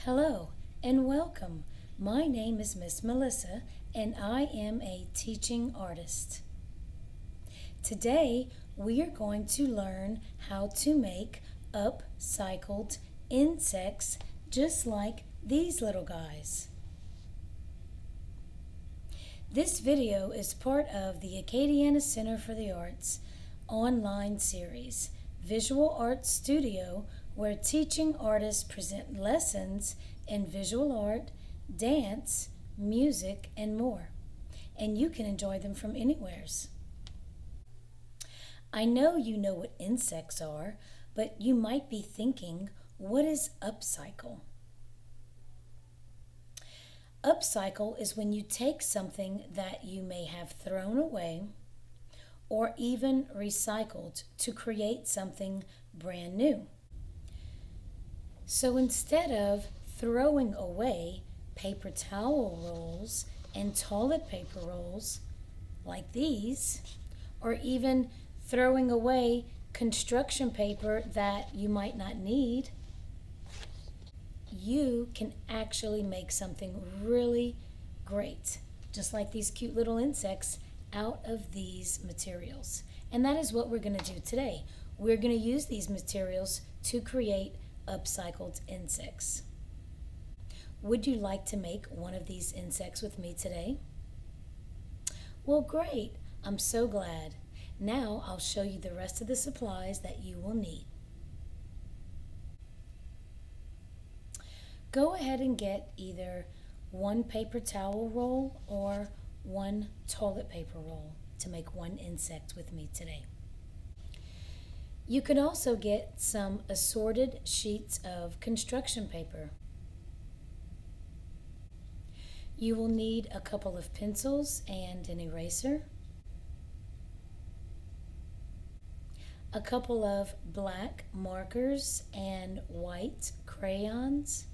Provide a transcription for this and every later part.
Hello and welcome. My name is Miss Melissa and I am a teaching artist. Today we are going to learn how to make upcycled insects just like these little guys. This video is part of the Acadiana Center for the Arts online series, Visual Arts Studio, where teaching artists present lessons in visual art, dance, music, and more. And you can enjoy them from anywheres. I know you know what insects are, but you might be thinking, what is upcycle? Upcycle is when you take something that you may have thrown away or even recycled to create something brand new. So instead of throwing away paper towel rolls and toilet paper rolls like these, or even throwing away construction paper that you might not need, you can actually make something really great, just like these cute little insects, out of these materials. And that is what we're going to do today. We're going to use these materials to create upcycled insects. Would you like to make one of these insects with me today? Well, great. I'm so glad. Now I'll show you the rest of the supplies that you will need. Go ahead and get either one paper towel roll or one toilet paper roll to make one insect with me today. You can also get some assorted sheets of construction paper. You will need a couple of pencils and an eraser, a couple of black markers and white crayons,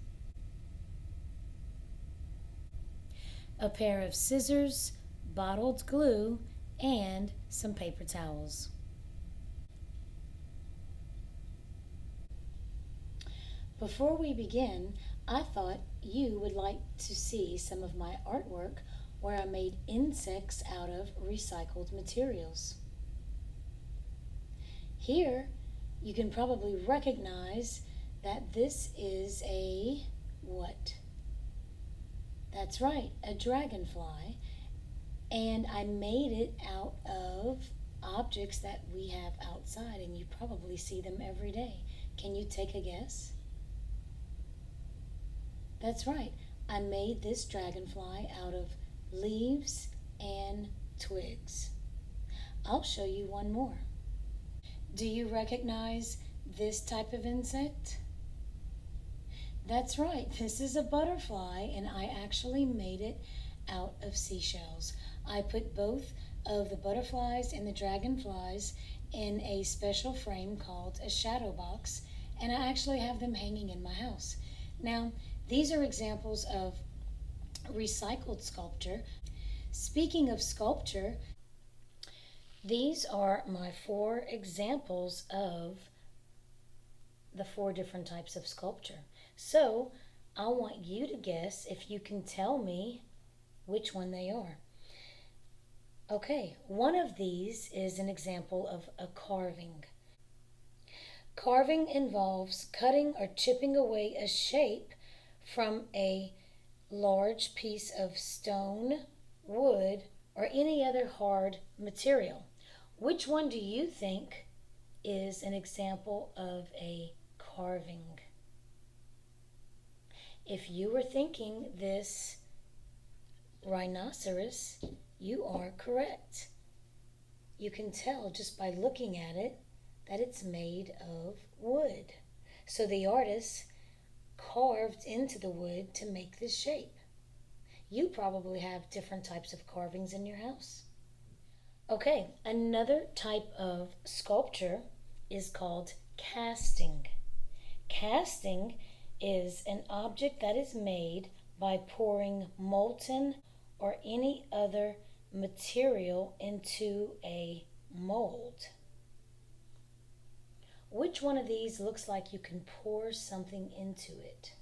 a pair of scissors, bottled glue, and some paper towels. Before we begin, I thought you would like to see some of my artwork where I made insects out of recycled materials. Here, you can probably recognize that this is a what? That's right, a dragonfly. And I made it out of objects that we have outside, and you probably see them every day. Can you take a guess? That's right, I made this dragonfly out of leaves and twigs. I'll show you one more. Do you recognize this type of insect? That's right, this is a butterfly, and I actually made it out of seashells. I put both of the butterflies and the dragonflies in a special frame called a shadow box, and I actually have them hanging in my house. Now, these are examples of recycled sculpture. Speaking of sculpture, these are my 4 examples of the 4 different types of sculpture. So I want you to guess if you can tell me which one they are. Okay, one of these is an example of a carving. Carving involves cutting or chipping away a shape from a large piece of stone, wood, or any other hard material. Which one do you think is an example of a carving? If you were thinking this rhinoceros, you are correct. You can tell just by looking at it that it's made of wood. So the artist carved into the wood to make this shape. You probably have different types of carvings in your house. Okay, another type of sculpture is called casting. Casting is an object that is made by pouring molten or any other material into a mold. Which one of these looks like you can pour something into it?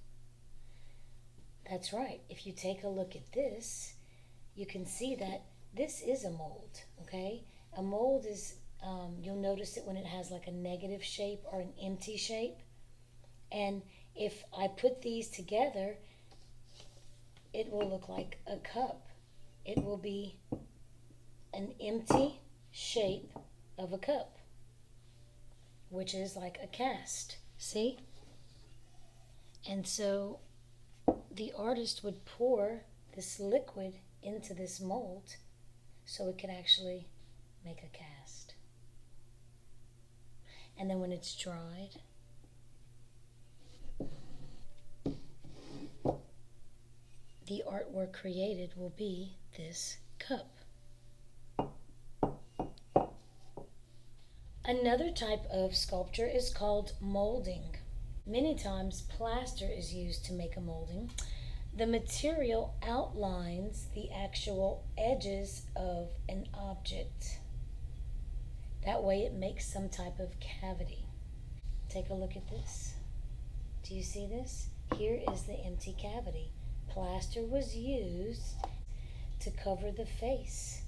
That's right. If you take a look at this, you can see that this is a mold, okay? A mold is, you'll notice it when it has like a negative shape or an empty shape. And if I put these together, it will look like a cup. It will be an empty shape of a cup, which is like a cast. See? And so the artist would pour this liquid into this mold so it could actually make a cast. And then when it's dried, the artwork created will be this cup. Another type of sculpture is called molding. Many times plaster is used to make a molding. The material outlines the actual edges of an object. That way it makes some type of cavity. Take a look at this. Do you see this? Here is the empty cavity. Plaster was used to cover the face.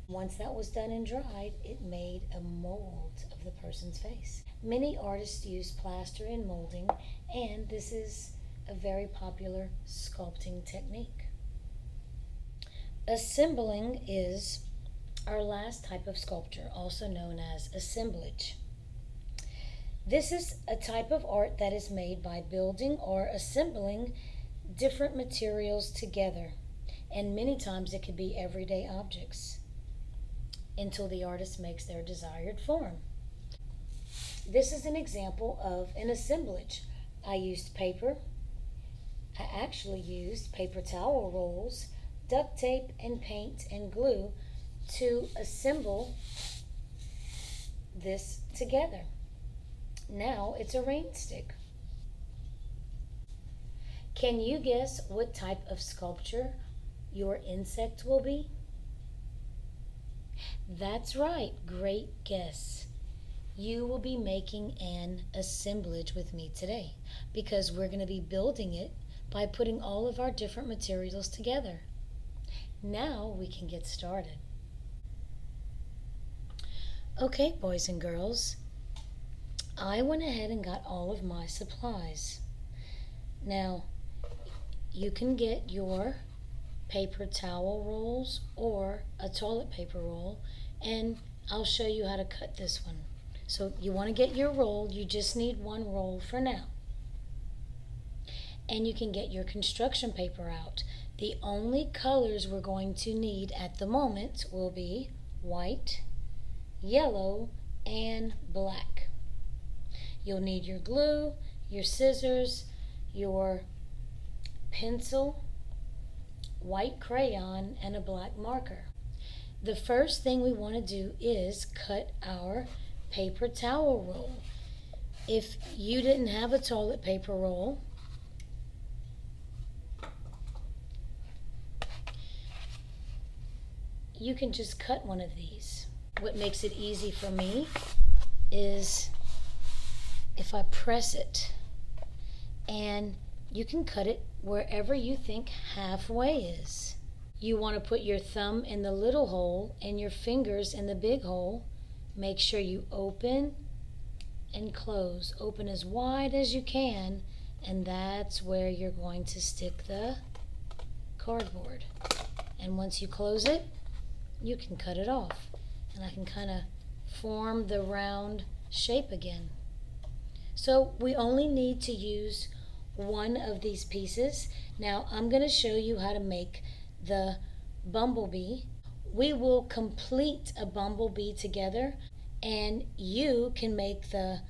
Once that was done and dried, it made a mold of the person's face. Many artists use plaster in molding, and this is a very popular sculpting technique. Assembling is our last type of sculpture, also known as assemblage. This is a type of art that is made by building or assembling different materials together, and many times it could be everyday objects until the artist makes their desired form. This is an example of an assemblage. I used paper. I actually used paper towel rolls, duct tape, and paint and glue to assemble this together. Now it's a rain stick. Can you guess what type of sculpture your insect will be? That's right, great guess. You will be making an assemblage with me today because we're going to be building it by putting all of our different materials together. Now we can get started. Okay, boys and girls, I went ahead and got all of my supplies. Now, you can get your paper towel rolls or a toilet paper roll, and I'll show you how to cut this one. So you want to get your roll, you just need one roll for now. And you can get your construction paper out. The only colors we're going to need at the moment will be white, yellow, and black. You'll need your glue, your scissors, your pencil, white crayon, and a black marker. The first thing we want to do is cut our paper towel roll. If you didn't have a toilet paper roll, you can just cut one of these. What makes it easy for me is if I press it, and you can cut it wherever you think halfway is. You want to put your thumb in the little hole and your fingers in the big hole. Make sure you open and close. Open as wide as you can, and that's where you're going to stick the cardboard. And once you close it, you can cut it off. And I can kind of form the round shape again. So we only need to use one of these pieces. Now I'm going to show you how to make the bumblebee. We will complete a bumblebee together, and you can make the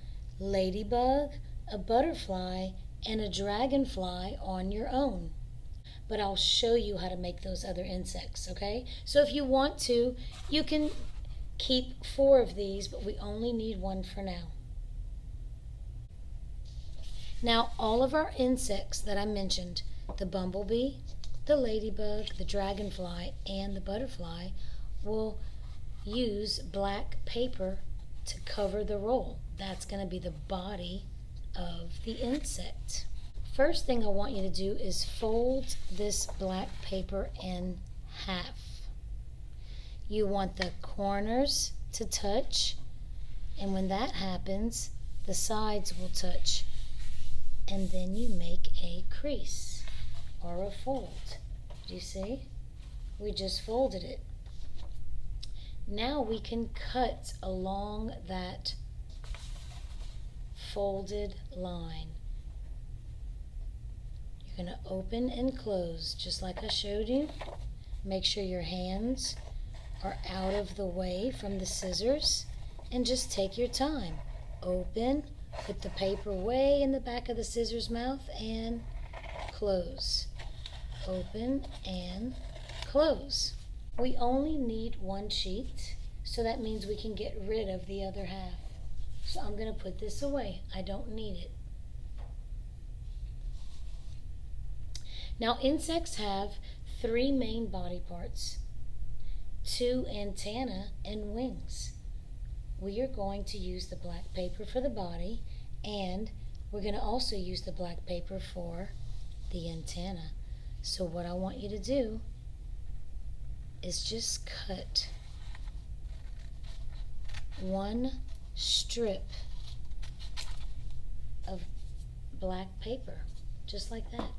ladybug, a butterfly, and a dragonfly on your own. But I'll show you how to make those other insects, okay? So if you want to, you can keep 4 of these, but we only need one for now. Now, all of our insects that I mentioned, the bumblebee, the ladybug, the dragonfly, and the butterfly, will use black paper to cover the roll. That's going to be the body of the insect. First thing I want you to do is fold this black paper in half. You want the corners to touch, and when that happens, the sides will touch. And then you make a crease or a fold. Do you see? We just folded it. Now we can cut along that folded line. You're going to open and close just like I showed you. Make sure your hands are out of the way from the scissors and just take your time. Open, put the paper way in the back of the scissors mouth and close. Open and close. We only need one sheet, so that means we can get rid of the other half. So I'm going to put this away. I don't need it. Now insects have 3 main body parts, 2 antennae and wings. We are going to use the black paper for the body, and we're going to also use the black paper for the antenna. So what I want you to do is just cut one strip of black paper, just like that.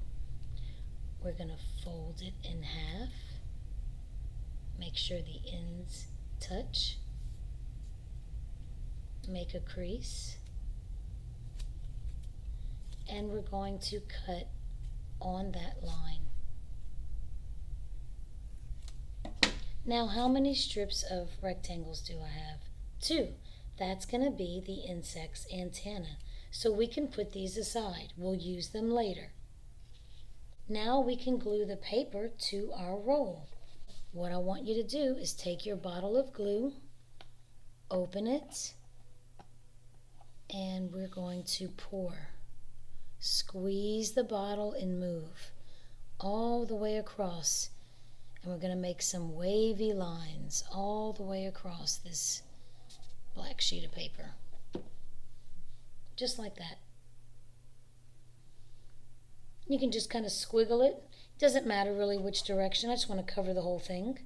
We're going to fold it in half. Make sure the ends touch. Make a crease. And we're going to cut on that line. Now, how many strips of rectangles do I have? 2. That's going to be the insect's antenna. So we can put these aside. We'll use them later. Now we can glue the paper to our roll. What I want you to do is take your bottle of glue, open it, and we're going to pour. Squeeze the bottle and move all the way across. And we're going to make some wavy lines all the way across this black sheet of paper. Just like that. You can just kind of squiggle it. It doesn't matter really which direction. I just want to cover the whole thing.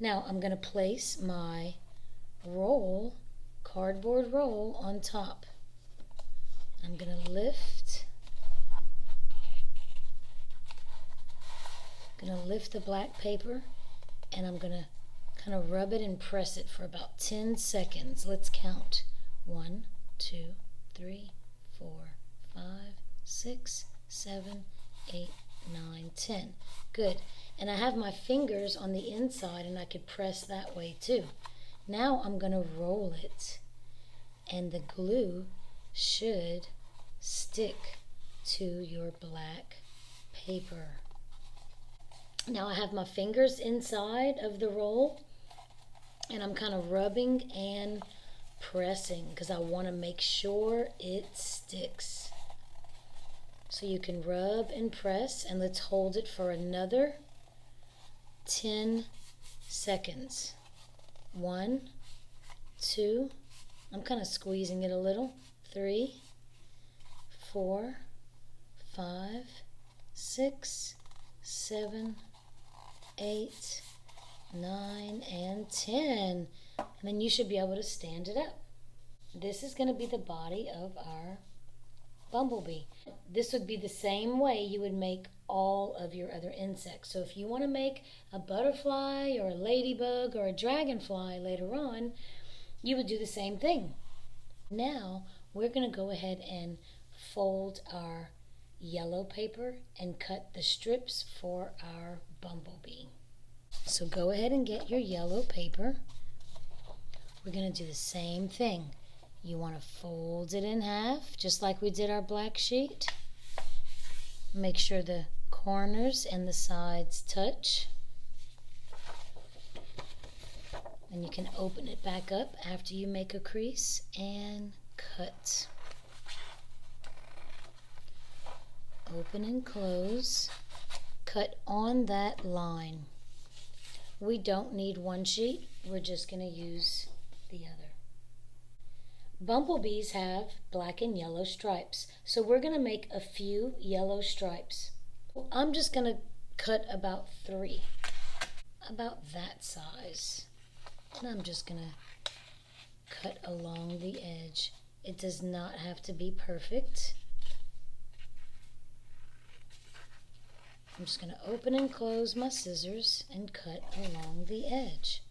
Now I'm going to place my roll, cardboard roll, on top. I'm going to lift. I'm going to lift the black paper, and I'm going to kind of rub it and press it for about 10 seconds. Let's count. 1, 2, 3, 4, 5, 6, 7, 8, 9, 10. Good. And I have my fingers on the inside, and I could press that way too. Now I'm going to roll it, and the glue should stick to your black paper. Now I have my fingers inside of the roll, and I'm kind of rubbing and pressing because I want to make sure it sticks. So you can rub and press, and let's hold it for another 10 seconds. 1, 2, I'm kind of squeezing it a little. 3, 4, 5, 6, 7, 8, 9, and 10. And then you should be able to stand it up. This is going to be the body of our bumblebee. This would be the same way you would make all of your other insects. So if you want to make a butterfly or a ladybug or a dragonfly later on, you would do the same thing. Now we're going to go ahead and fold our yellow paper and cut the strips for our bumblebee. So go ahead and get your yellow paper. We're going to do the same thing. You want to fold it in half, just like we did our black sheet. Make sure the corners and the sides touch. And you can open it back up after you make a crease and cut. Open and close. Cut on that line. We don't need one sheet. We're just going to use the other. Bumblebees have black and yellow stripes, so we're going to make a few yellow stripes. I'm just going to cut about 3, about that size. And I'm just going to cut along the edge. It does not have to be perfect. I'm just going to open and close my scissors and cut along the edge.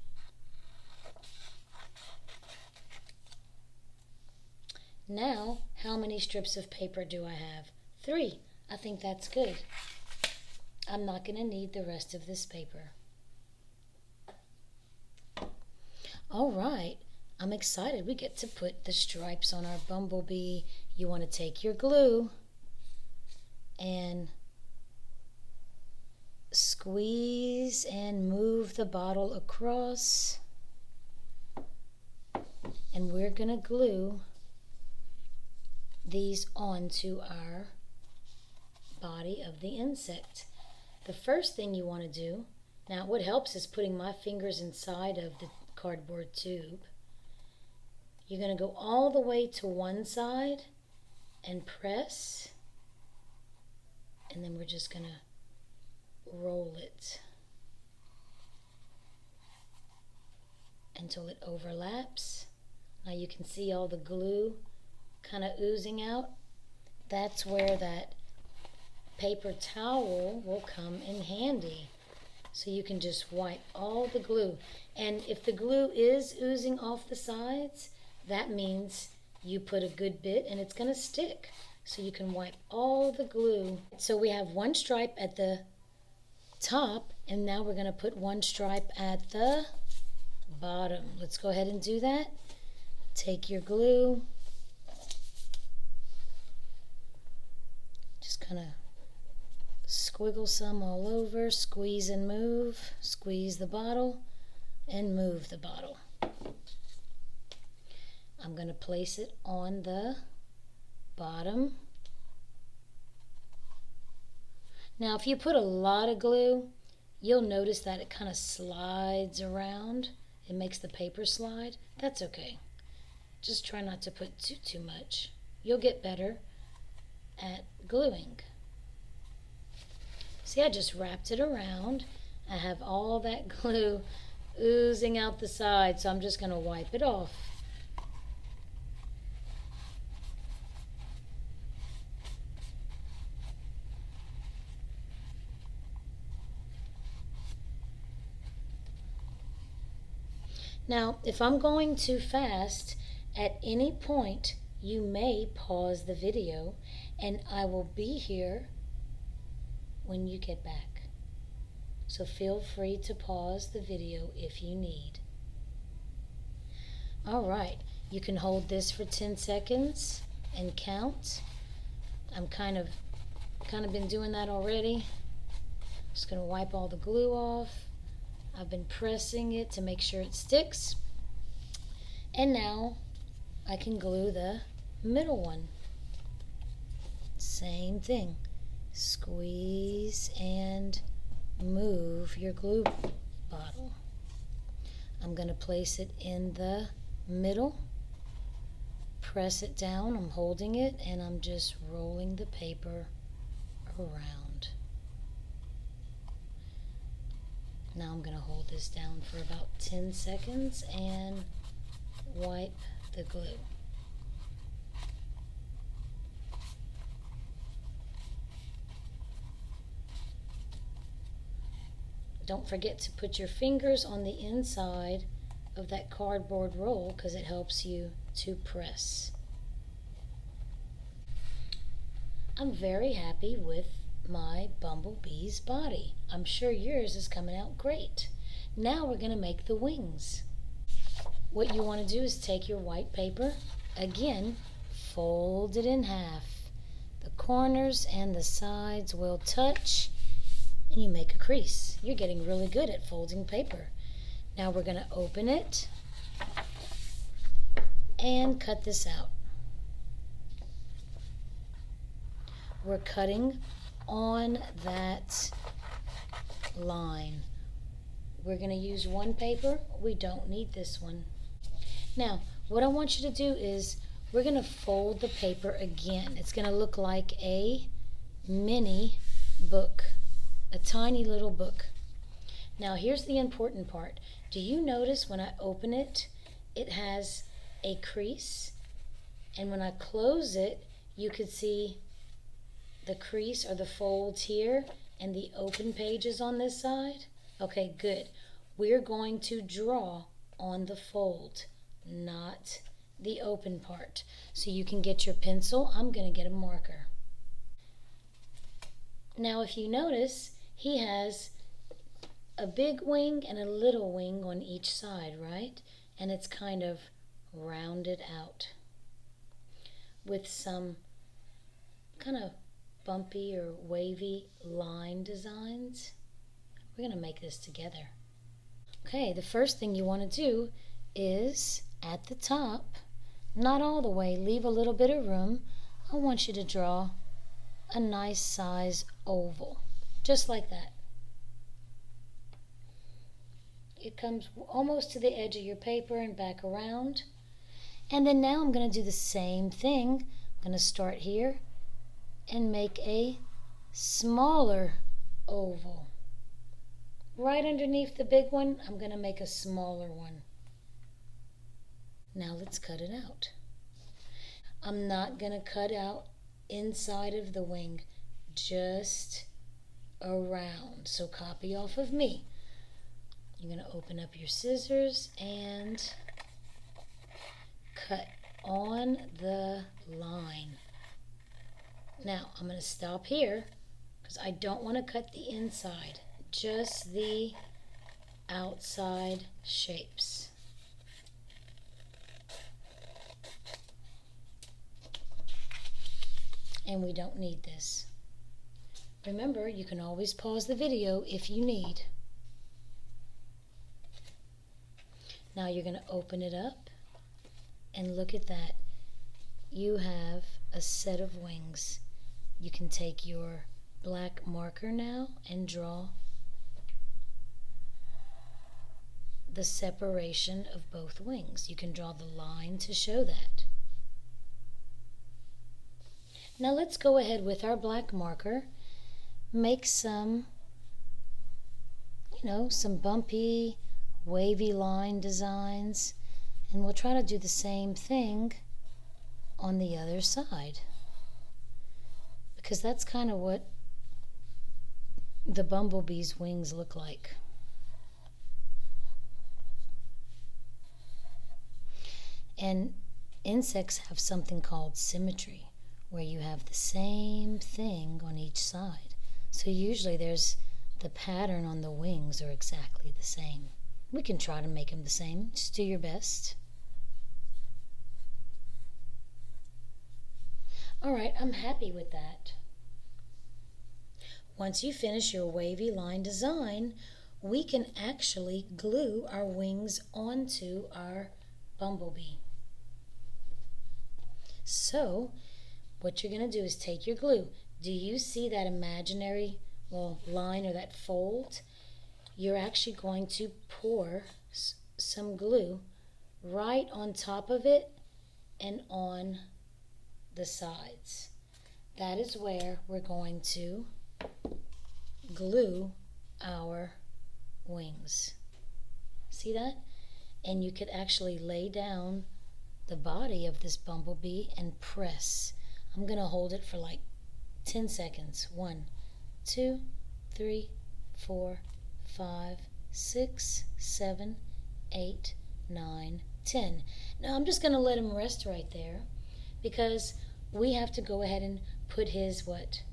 Now, how many strips of paper do I have? 3. I think that's good. I'm not going to need the rest of this paper. All right, I'm excited. We get to put the stripes on our bumblebee. You want to take your glue and squeeze and move the bottle across. And we're going to glue these onto our body of the insect. The first thing you want to do, now what helps is putting my fingers inside of the cardboard tube. You're going to go all the way to one side and press, and then we're just going to roll it until it overlaps. Now you can see all the glue kind of oozing out. That's where that paper towel will come in handy. So you can just wipe all the glue. And if the glue is oozing off the sides, that means you put a good bit and it's going to stick. So you can wipe all the glue. So we have one stripe at the top, and now we're going to put one stripe at the bottom. Let's go ahead and do that. Take your glue. Just kind of squiggle some all over, squeeze and move, squeeze the bottle and move the bottle. I'm going to place it on the bottom. Now if you put a lot of glue, you'll notice that it kind of slides around. It makes the paper slide. That's okay. Just try not to put too much. You'll get better at gluing. See, I just wrapped it around. I have all that glue oozing out the side, so I'm just going to wipe it off. Now, if I'm going too fast, at any point you may pause the video, and I will be here when you get back. So feel free to pause the video if you need. All right, you can hold this for 10 seconds and count. I'm kind of been doing that already. Just going to wipe all the glue off. I've been pressing it to make sure it sticks. And now I can glue the middle one. Same thing. Squeeze and move your glue bottle. I'm going to place it in the middle. Press it down. I'm holding it and I'm just rolling the paper around. Now I'm going to hold this down for about 10 seconds and wipe the glue. Don't forget to put your fingers on the inside of that cardboard roll because it helps you to press. I'm very happy with my bumblebee's body. I'm sure yours is coming out great. Now we're going to make the wings. What you want to do is take your white paper, again, fold it in half. The corners and the sides will touch, and you make a crease. You're getting really good at folding paper. Now we're going to open it and cut this out. We're cutting on that line. We're going to use one paper. We don't need this one. Now, what I want you to do is we're going to fold the paper again. It's going to look like a mini book, a tiny little book. Now here's the important part. Do you notice when I open it, it has a crease? And when I close it, you could see the crease or the folds here and the open pages on this side. Okay, good. We're going to draw on the fold, not the open part. So you can get your pencil. I'm going to get a marker. Now if you notice, he has a big wing and a little wing on each side, right? And it's kind of rounded out with some kind of bumpy or wavy line designs. We're going to make this together. Okay, the first thing you want to do is at the top, not all the way, leave a little bit of room. I want you to draw a nice size oval, just like that. It comes almost to the edge of your paper and back around. And then now I'm going to do the same thing. I'm going to start here and make a smaller oval. Right underneath the big one, I'm going to make a smaller one. Now let's cut it out. I'm not going to cut out inside of the wing, just around. So copy off of me. You're going to open up your scissors and cut on the line. Now I'm going to stop here because I don't want to cut the inside, just the outside shapes. And we don't need this. Remember, you can always pause the video if you need. Now you're going to open it up and look at that. You have a set of wings. You can take your black marker now and draw the separation of both wings. You can draw the line to show that. Now let's go ahead with our black marker, make some, some bumpy, wavy line designs, and we'll try to do the same thing on the other side, because that's kind of what the bumblebee's wings look like. And insects have something called symmetry, where you have the same thing on each side. So usually there's the pattern on the wings are exactly the same. We can try to make them the same. Just do your best. All right, I'm happy with that. Once you finish your wavy line design, we can actually glue our wings onto our bumblebee. So, what you're going to do is take your glue. Do you see that imaginary line or that fold? You're actually going to pour some glue right on top of it and on the sides. That is where we're going to glue our wings. See that? And you could actually lay down the body of this bumblebee and press. I'm going to hold it for like 10 seconds. 1, 2, 3, 4, 5, 6, 7, 8, 9, 10. Now I'm just going to let him rest right there because we have to go ahead and put his what?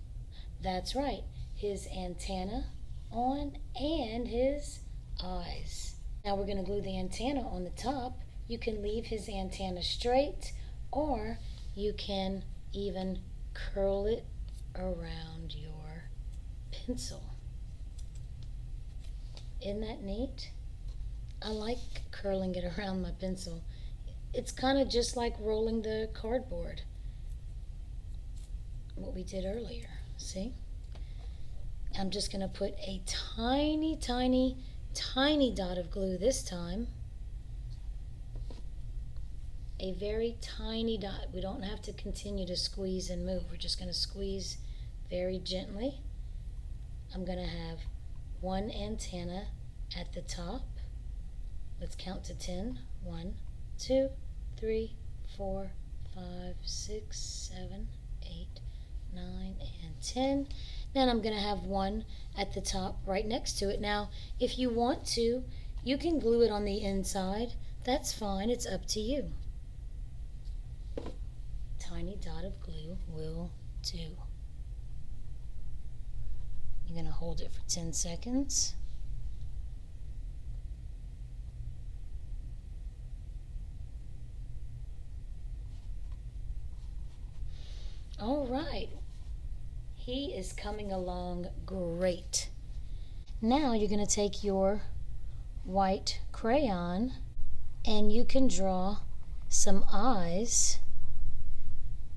That's right, his antenna on and his eyes. Now we're going to glue the antenna on the top. You can leave his antenna straight, or you can even curl it around your pencil. Isn't that neat? I like curling it around my pencil. It's kind of just like rolling the cardboard, what we did earlier. See? I'm just going to put a tiny, tiny, tiny dot of glue this time. a very tiny dot. We don't have to continue to squeeze and move. We're just going to squeeze very gently. I'm going to have one antenna at the top. Let's count to 10. 1, 2, 3, 4, 5, 6, 7, 8, 9, and 10. Then I'm going to have one at the top right next to it. Now, if you want to, you can glue it on the inside. That's fine. It's up to you. Tiny dot of glue will do. You're going to hold it for 10 seconds. All right. He is coming along great. Now you're going to take your white crayon and you can draw some eyes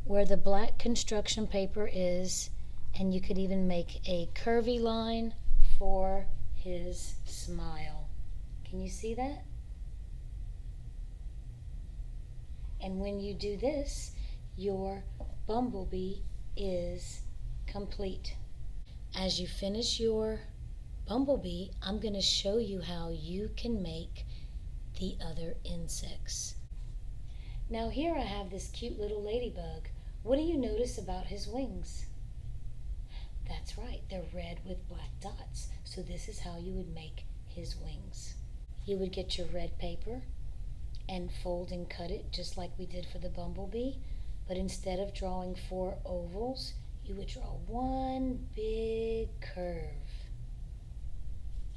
where the black construction paper is, and you could even make a curvy line for his smile. Can you see that? And when you do this, your bumblebee is complete. As you finish your bumblebee, I'm going to show you how you can make the other insects. Now here I have this cute little ladybug. What do you notice about his wings? That's right, they're red with black dots. So this is how you would make his wings. You would get your red paper and fold and cut it just like we did for the bumblebee, but instead of drawing 4 ovals, you would draw one big curve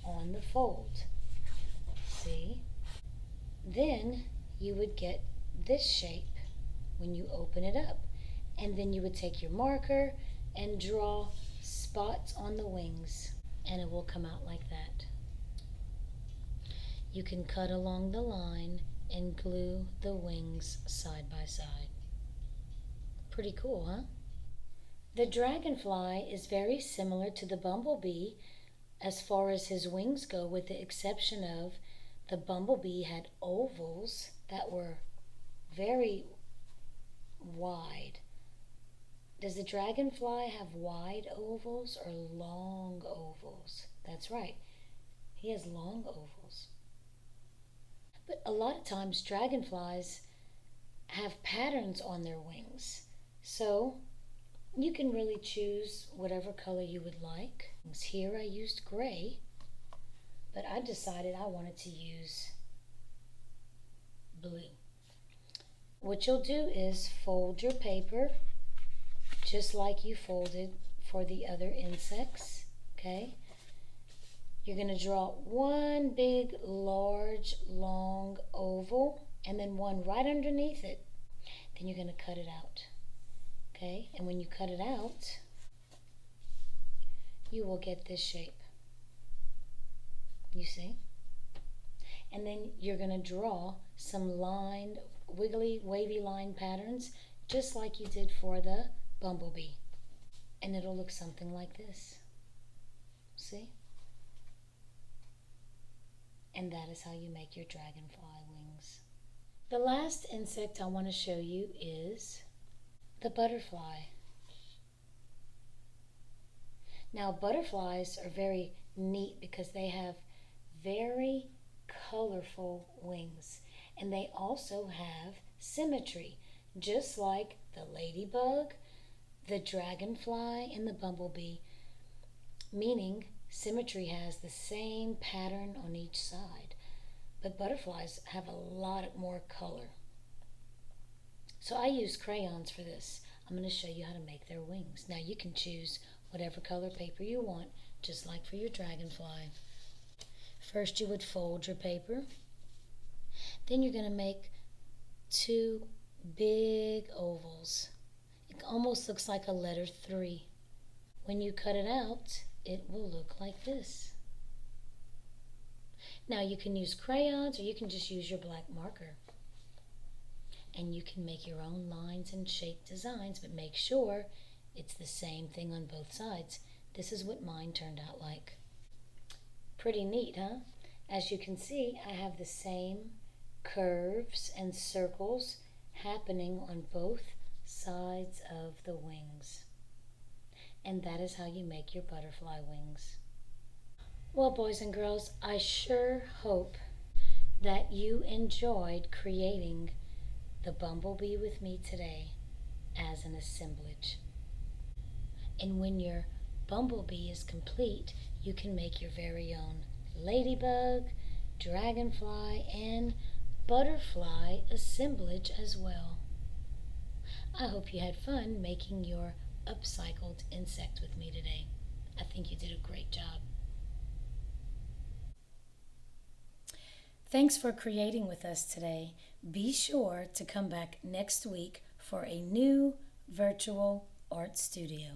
on the fold. See? Then you would get this shape when you open it up, and then you would take your marker and draw spots on the wings, and it will come out like that. You can cut along the line and glue the wings side by side. Pretty cool, huh? The dragonfly is very similar to the bumblebee as far as his wings go, with the exception of the bumblebee had ovals that were very wide. Does the dragonfly have wide ovals or long ovals? That's right, he has long ovals. But a lot of times dragonflies have patterns on their wings, so you can really choose whatever color you would like. Here I used gray, but I decided I wanted to use blue. What you'll do is fold your paper just like you folded for the other insects, okay? You're going to draw one big, large, long oval and then one right underneath it. Then you're going to cut it out, okay? And when you cut it out, you will get this shape. You see? And then you're going to draw some lined, wiggly, wavy line patterns just like you did for the bumblebee. And it'll look something like this. See? And that is how you make your dragonfly wings. The last insect I want to show you is the butterfly. Now butterflies are very neat because they have very colorful wings, and they also have symmetry, just like the ladybug, the dragonfly, and the bumblebee, meaning symmetry has the same pattern on each side, but butterflies have a lot more color. So I use crayons for this. I'm going to show you how to make their wings. Now you can choose whatever color paper you want, just like for your dragonfly. First you would fold your paper. Then you're going to make 2 big ovals. It almost looks like a letter 3. When you cut it out, it will look like this. Now you can use crayons or you can just use your black marker. And you can make your own lines and shape designs, but make sure it's the same thing on both sides. This is what mine turned out like. Pretty neat, huh? As you can see, I have the same curves and circles happening on both sides of the wings. And that is how you make your butterfly wings. Well, boys and girls, I sure hope that you enjoyed creating the bumblebee with me today as an assemblage. And when your bumblebee is complete, you can make your very own ladybug, dragonfly, and butterfly assemblage as well. I hope you had fun making your upcycled insect with me today. I think you did a great job. Thanks for creating with us today. Be sure to come back next week for a new virtual art studio.